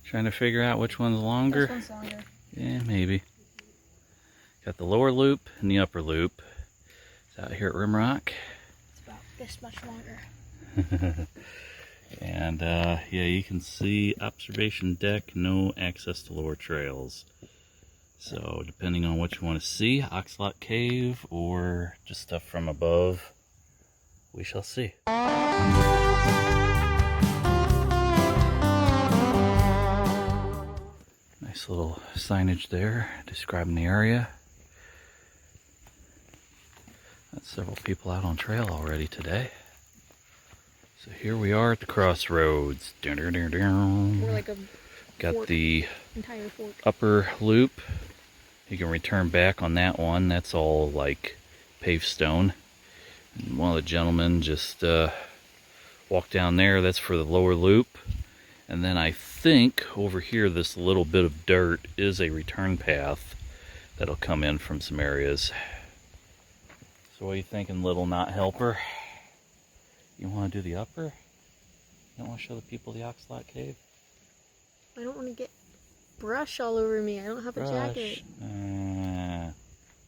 Trying to figure out which one's longer. This one's longer. Yeah, maybe. Got the lower loop and the upper loop. It's out here at Rimrock. It's about this much longer. And yeah, you can see observation deck, no access to lower trails. So depending on what you want to see, Oxlot Cave or just stuff from above, we shall see. Nice little signage there describing the area. Got several people out on trail already today. So here we are at the crossroads. We're like a Got fork, the entire fork. upper loop. You can return back on that one. That's all like paved stone. And one of the gentlemen just walked down there. That's for the lower loop. And then I think over here, this little bit of dirt is a return path that'll come in from some areas. So what are you thinking, little not helper? You want to do the upper? You don't want to show the people the Oxlot Cave? I don't want to get brush all over me. I don't have a jacket.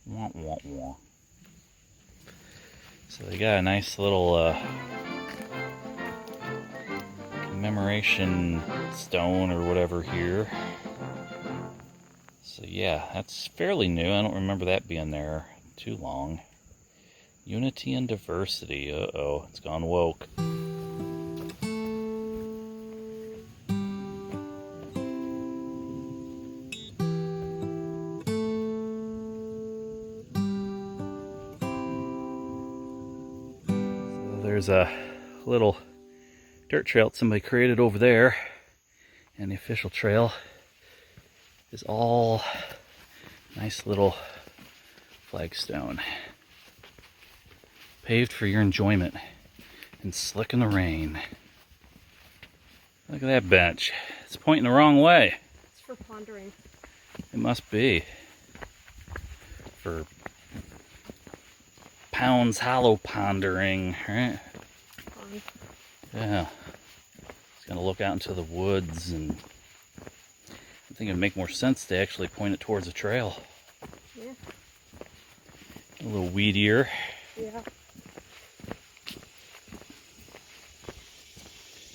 Wah, wah, wah. So they got a nice little commemoration stone or whatever here. So yeah, that's fairly new. I don't remember that being there too long. Unity and diversity. Uh-oh, it's gone woke. So there's a little dirt trail that somebody created over there, and the official trail is all nice little flagstone. Paved for your enjoyment and slick in the rain. Look at that bench. It's pointing the wrong way. It's for pondering. It must be. For Pounds Hollow pondering, right? Pond. Yeah. It's gonna look out into the woods, and I think it'd make more sense to actually point it towards a trail. Yeah. A little weedier. Yeah.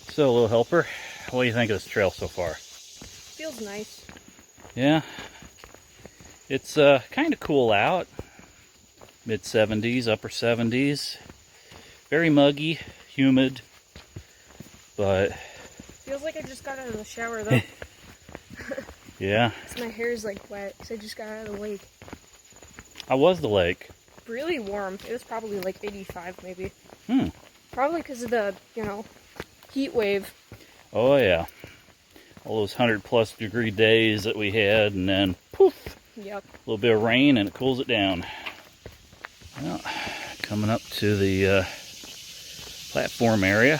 So, Lil Helper, what do you think of this trail so far? Feels nice. Yeah. It's kind of cool out. Mid-70s, upper 70s. Very muggy, humid, but... Feels like I just got out of the shower though. Yeah. My hair's like wet because I just got out of the lake. How was the lake? Really warm. It was probably like 85 maybe. Hmm. Probably because of the, heat wave. Oh yeah. All those 100+ degree days that we had, and then poof. Yep. A little bit of rain and it cools it down. Well, coming up to the platform area.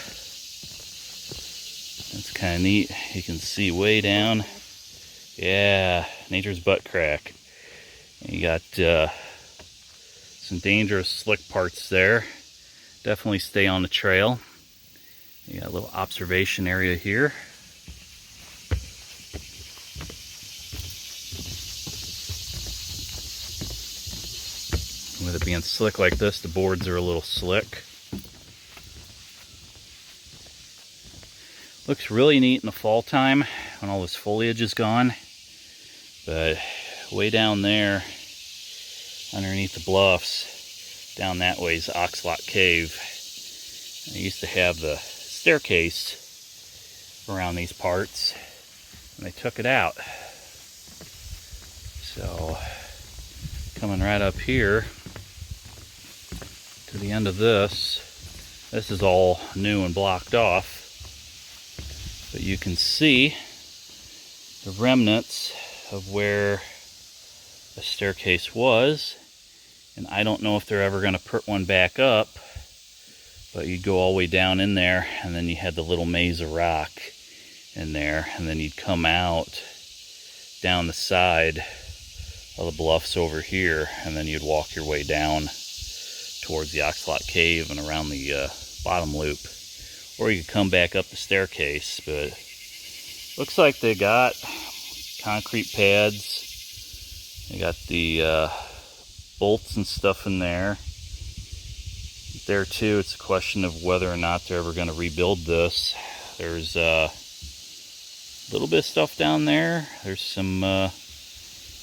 That's kind of neat. You can see way down. Yeah, nature's butt crack. And you got some dangerous slick parts there. Definitely stay on the trail. You got a little observation area here. With it being slick like this, the boards are a little slick. Looks really neat in the fall time when all this foliage is gone. But way down there, underneath the bluffs, down that way is Oxlot Cave. I used to have the staircase around these parts, and they took it out. So, coming right up here to the end of this is all new and blocked off. But you can see the remnants of where a staircase was, and I don't know if they're ever going to put one back up, but you'd go all the way down in there, and then you had the little maze of rock in there, and then you'd come out down the side of the bluffs over here, and then you'd walk your way down towards the Oxlot Cave and around the bottom loop. Or you could come back up the staircase, but Looks like they got concrete pads. They got the bolts and stuff in there. There too, it's a question of whether or not they're ever going to rebuild this. There's a little bit of stuff down there. There's some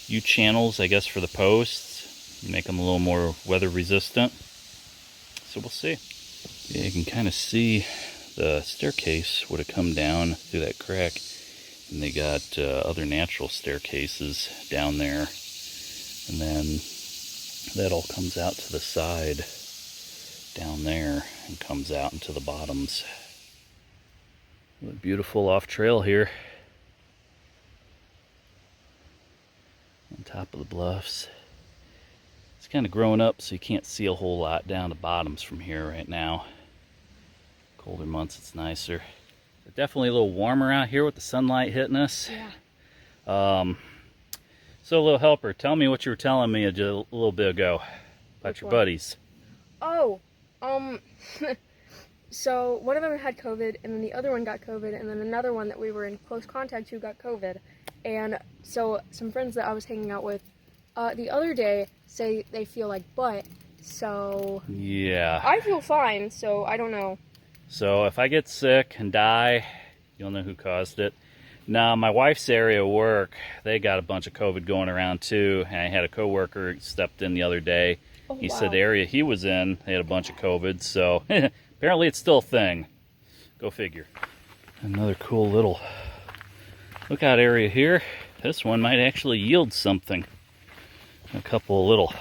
U-channels, I guess, for the posts. Make them a little more weather resistant. So we'll see. Yeah, you can kind of see the staircase would have come down through that crack. And they got other natural staircases down there. And then that all comes out to the side down there and comes out into the bottoms. What a beautiful off trail here on top of the bluffs. It's kind of growing up, so you can't see a whole lot down the bottoms from here right now. Colder months it's nicer. It's definitely a little warmer out here with the sunlight hitting us. Yeah. So Lil Helper, tell me what you were telling me a little bit ago about Which your one? buddies. Oh, so one of them had COVID, and then the other one got COVID, and then another one that we were in close contact to got COVID. And so some friends that I was hanging out with the other day say they feel like butt, so Yeah. I feel fine, so I don't know. So if I get sick and die, you'll know who caused it. Now, my wife's area of work, they got a bunch of COVID going around too. And I had a coworker stepped in the other day. Oh, He wow. said the area he was in, they had a bunch of COVID. So apparently it's still a thing. Go figure. Another cool little lookout area here. This one might actually yield something. A couple of little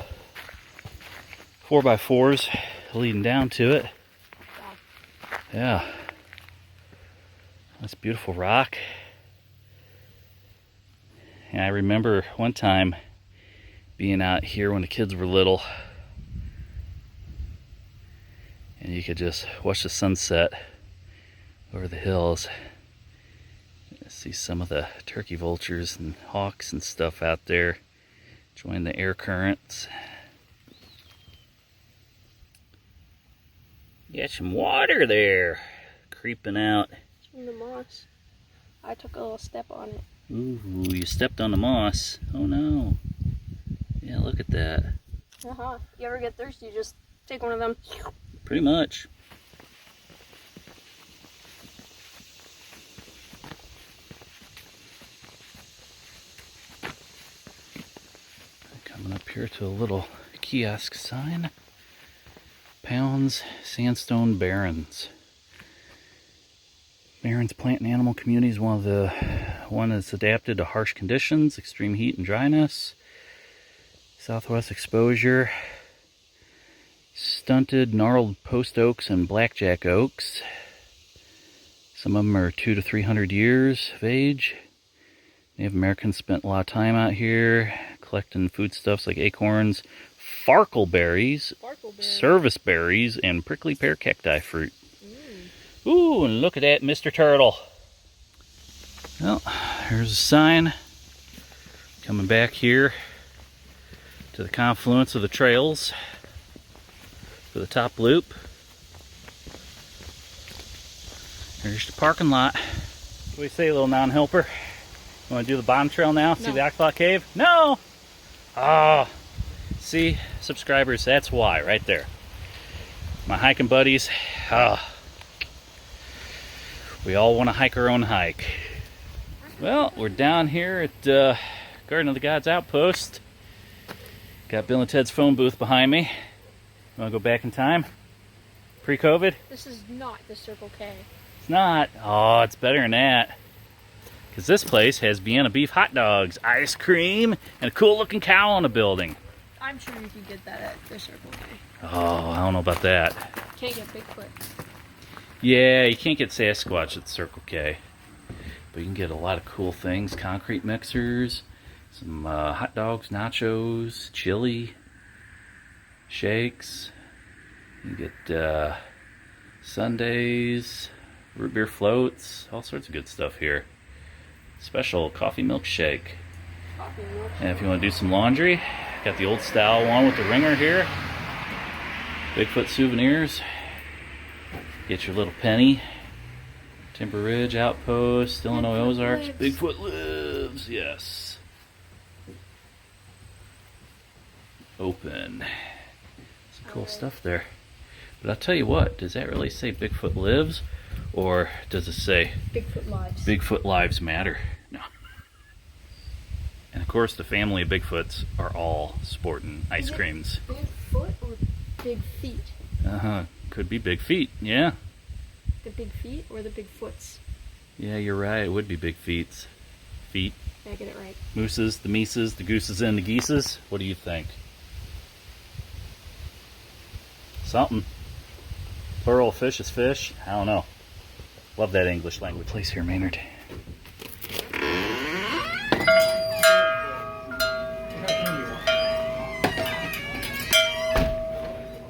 4x4s leading down to it. Yeah. That's beautiful rock. And I remember one time being out here when the kids were little, and you could just watch the sunset over the hills. See some of the turkey vultures and hawks and stuff out there join the air currents. Got some water there creeping out. It's from the moss. I took a little step on it. Ooh, you stepped on the moss. Oh no. Yeah, look at that. Uh-huh. You ever get thirsty, you just take one of them. Pretty much. Coming up here to a little kiosk sign. Pounds Sandstone Barrens. Barrens plant and animal community is one that's adapted to harsh conditions, extreme heat and dryness, southwest exposure, stunted gnarled post oaks and blackjack oaks. Some of them are 200 to 300 years of age. Native Americans spent a lot of time out here collecting foodstuffs like acorns, Farkleberries, Serviceberries, and prickly pear cacti fruit. Ooh, and look at that, Mr. Turtle. Well, here's a sign coming back here to the confluence of the trails for the top loop. Here's the parking lot. What do you say, little non-helper? You want to do the bottom trail now? See the Oxlock Cave? No! Ah, see, subscribers, that's why, right there. My hiking buddies, we all want to hike our own hike. Well, we're down here at Garden of the Gods Outpost. Got Bill and Ted's phone booth behind me. You want to go back in time? Pre-COVID? This is not the Circle K. It's not. Oh, it's better than that. Because this place has Vienna beef hot dogs, ice cream, and a cool looking cow on the building. I'm sure you could get that at the Circle K. Oh, I don't know about that. Can't get Bigfoot. Yeah, you can't get Sasquatch at Circle K. But you can get a lot of cool things. Concrete mixers, some hot dogs, nachos, chili, shakes. You can get sundaes, root beer floats, all sorts of good stuff here. Special coffee milkshake. And if you want to do some laundry, got the old style one with the wringer here. Bigfoot souvenirs. Get your little penny Timber Ridge Outpost, Illinois Bigfoot Ozarks. lives. Bigfoot lives, yes. Open. Some cool stuff there. But I'll tell you what, does that really say Bigfoot lives? Or does it say Bigfoot lives? Bigfoot lives matter? No. And of course, the family of Bigfoots are all sporting ice creams. Bigfoot or big feet? Could be big feet, yeah. The big feet or the Bigfoots? Yeah, you're right. It would be big feet. Feet. Did I get it right? Mooses, the meeses, the gooses, and the geeses. What do you think? Something. Plural fish is fish. I don't know. Love that English language. Place here, Maynard.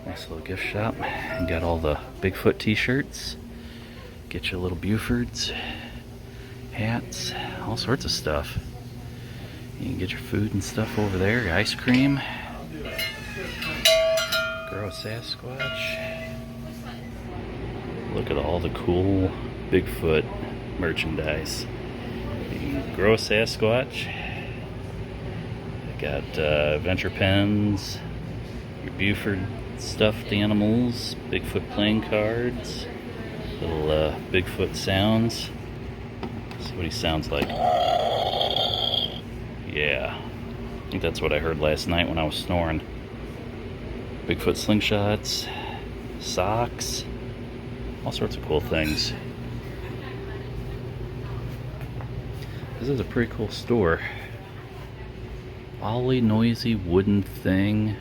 Nice little gift shop. You got all the Bigfoot t-shirts. Get your little Bufords, hats, all sorts of stuff. You can get your food and stuff over there, your ice cream. Grow a Sasquatch. Look at all the cool Bigfoot merchandise. You can grow a Sasquatch. Got adventure pens, your Buford stuffed animals, Bigfoot playing cards. Little Bigfoot sounds. See what he sounds like. Yeah. I think that's what I heard last night when I was snoring. Bigfoot slingshots, socks, all sorts of cool things. This is a pretty cool store. Ollie noisy wooden thing.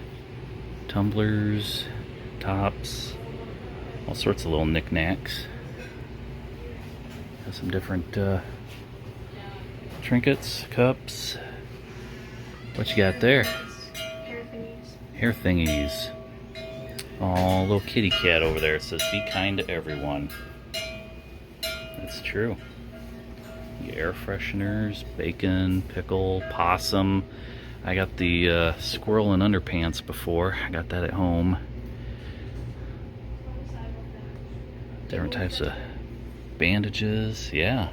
Tumblers, tops. All sorts of little knickknacks. Got some different trinkets, cups. What you got there? Hair thingies. Hair thingies. Oh, little kitty cat over there. It says, be kind to everyone. That's true. Air fresheners, bacon, pickle, possum. I got the squirrel in underpants before. I got that at home. Different types of bandages, yeah.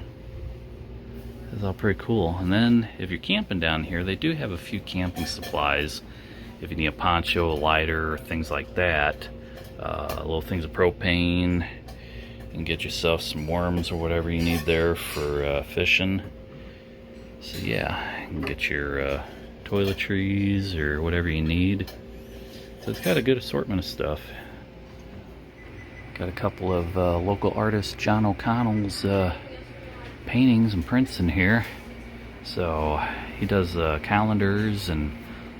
This is all pretty cool. And then if you're camping down here, they do have a few camping supplies. If you need a poncho, a lighter, things like that. Little things of propane. You can get yourself some worms or whatever you need there for fishing. So yeah, you can get your toiletries or whatever you need. So it's got a good assortment of stuff. Got a couple of local artist John O'Connell's paintings and prints in here. So he does calendars and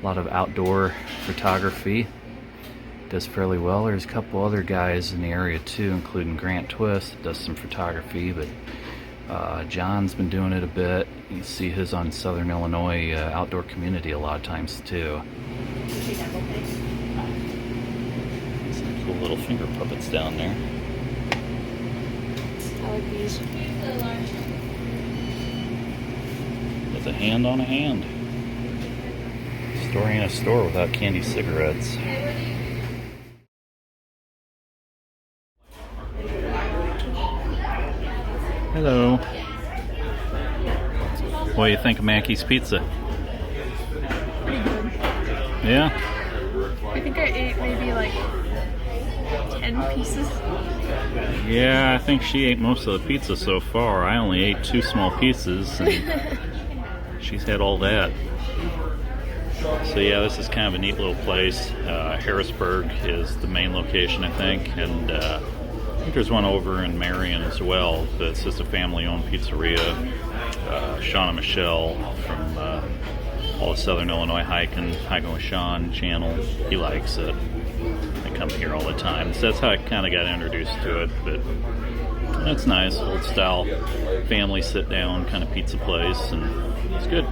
a lot of outdoor photography. Does fairly well. There's a couple other guys in the area too, including Grant Twist that does some photography, but John's been doing it a bit. You see his on Southern Illinois Outdoor Community a lot of times too. Some cool little finger puppets down there. I like these. There's a hand on a hand. Store ain't a store without candy cigarettes. Hello. What do you think of Mackie's pizza? Pretty good. Yeah? I think I ate maybe like 10 pieces. Yeah, I think she ate most of the pizza so far. I only ate 2 small pieces, and she's had all that. So yeah, this is kind of a neat little place. Harrisburg is the main location, I think, and I think there's one over in Marion as well. That's just a family-owned pizzeria. Sean and Michelle from all the Southern Illinois hiking with Sean channel. He likes it. They come here all the time. So that's how I kind of got introduced to it. But that's nice, old style family sit down kind of pizza place, and it's good.